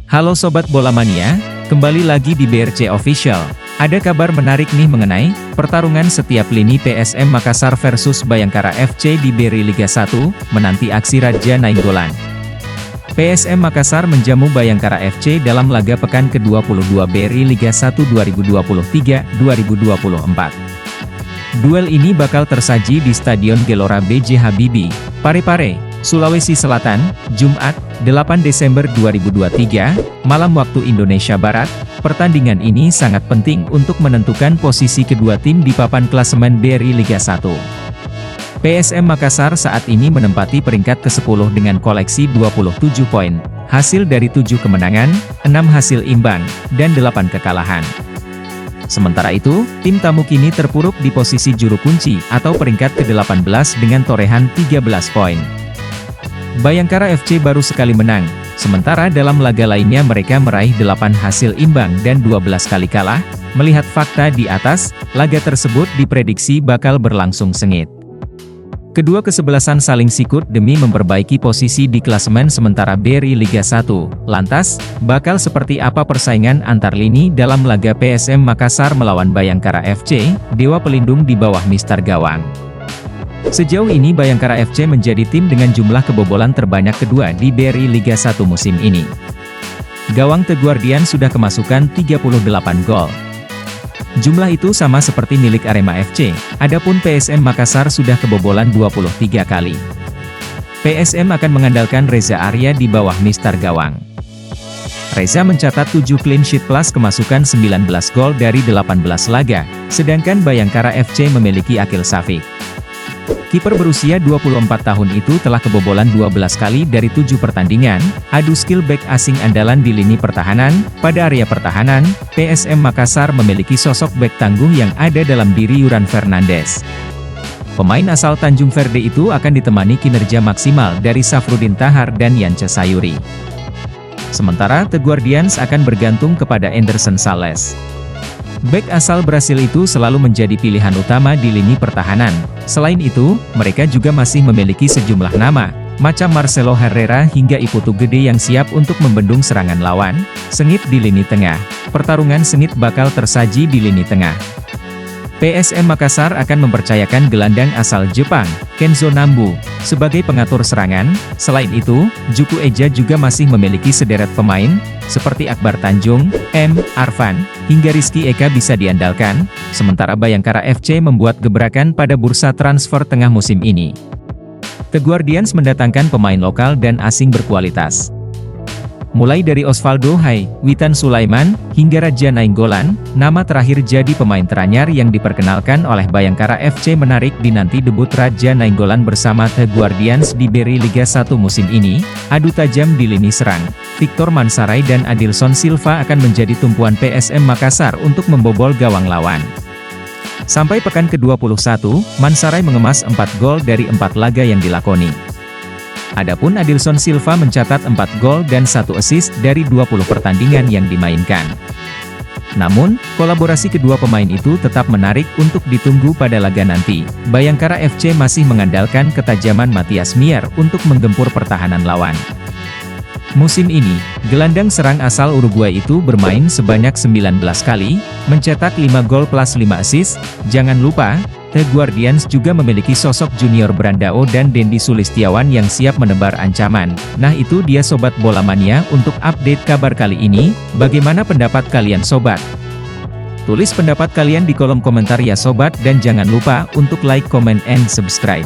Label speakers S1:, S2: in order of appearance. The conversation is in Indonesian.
S1: Halo Sobat Bola Mania, kembali lagi di BRC Official. Ada kabar menarik nih mengenai pertarungan setiap lini PSM Makassar versus Bayangkara FC di BRI Liga 1, menanti aksi Raja Nainggolan. PSM Makassar menjamu Bayangkara FC dalam laga pekan ke-22 BRI Liga 1 2023-2024. Duel ini bakal tersaji di Stadion Gelora B.J. Habibie, Parepare, Sulawesi Selatan, Jumat, 8 Desember 2023, malam waktu Indonesia Barat. Pertandingan ini sangat penting untuk menentukan posisi kedua tim di papan klasemen BRI Liga 1. PSM Makassar saat ini menempati peringkat ke-10 dengan koleksi 27 poin, hasil dari 7 kemenangan, 6 hasil imbang, dan 8 kekalahan. Sementara itu, tim tamu kini terpuruk di posisi juru kunci atau peringkat ke-18 dengan torehan 13 poin. Bayangkara FC baru sekali menang, sementara dalam laga lainnya mereka meraih 8 hasil imbang dan 12 kali kalah. Melihat fakta di atas, laga tersebut diprediksi bakal berlangsung sengit. Kedua kesebelasan saling sikut demi memperbaiki posisi di klasemen sementara BRI Liga 1. Lantas, bakal seperti apa persaingan antar lini dalam laga PSM Makassar melawan Bayangkara FC, dewa pelindung di bawah Mister Gawang? Sejauh ini Bayangkara FC menjadi tim dengan jumlah kebobolan terbanyak kedua di BRI Liga 1 musim ini. Gawang The Guardian sudah kemasukan 38 gol. Jumlah itu sama seperti milik Arema FC, adapun PSM Makassar sudah kebobolan 23 kali. PSM akan mengandalkan Reza Arya di bawah Mister Gawang. Reza mencatat 7 clean sheet plus kemasukan 19 gol dari 18 laga, sedangkan Bayangkara FC memiliki Akil Safik. Kiper berusia 24 tahun itu telah kebobolan 12 kali dari 7 pertandingan, adu skill back asing andalan di lini pertahanan. Pada area pertahanan, PSM Makassar memiliki sosok back tangguh yang ada dalam diri Yuran Fernandes. Pemain asal Tanjung Verde itu akan ditemani kinerja maksimal dari Safrudin Tahar dan Yance Sayuri. Sementara The Guardians akan bergantung kepada Anderson Sales. Bek asal Brasil itu selalu menjadi pilihan utama di lini pertahanan. Selain itu, mereka juga masih memiliki sejumlah nama, macam Marcelo Herrera hingga Iputu Gede yang siap untuk membendung serangan lawan. Sengit di lini tengah. Pertarungan sengit bakal tersaji di lini tengah. PSM Makassar akan mempercayakan gelandang asal Jepang, Kenzo Nambu, sebagai pengatur serangan. Selain itu, Juku Eja juga masih memiliki sederet pemain, seperti Akbar Tanjung, M. Arfan, hingga Rizky Eka bisa diandalkan. Sementara Bayangkara FC membuat gebrakan pada bursa transfer tengah musim ini. The Guardians mendatangkan pemain lokal dan asing berkualitas. Mulai dari Osvaldo Hai, Witan Sulaiman, hingga Raja Nainggolan, nama terakhir jadi pemain teranyar yang diperkenalkan oleh Bayangkara FC. Menarik dinanti debut Raja Nainggolan bersama The Guardians di BRI Liga 1 musim ini. Adu tajam di lini serang, Victor Mansaray dan Adilson Silva akan menjadi tumpuan PSM Makassar untuk membobol gawang lawan. Sampai pekan ke-21, Mansaray mengemas 4 gol dari 4 laga yang dilakoni. Adapun Adilson Silva mencatat 4 gol dan 1 assist dari 20 pertandingan yang dimainkan. Namun, kolaborasi kedua pemain itu tetap menarik untuk ditunggu pada laga nanti. Bayangkara FC masih mengandalkan ketajaman Matias Mier untuk menggempur pertahanan lawan. Musim ini, gelandang serang asal Uruguay itu bermain sebanyak 19 kali, mencetak 5 gol plus 5 assist. Jangan lupa, The Guardians juga memiliki sosok Junior Brandao dan Dendi Sulistiawan yang siap menebar ancaman. Nah itu dia Sobat Bola Mania untuk update kabar kali ini. Bagaimana pendapat kalian Sobat? Tulis pendapat kalian di kolom komentar ya Sobat, dan jangan lupa untuk like, comment, and subscribe.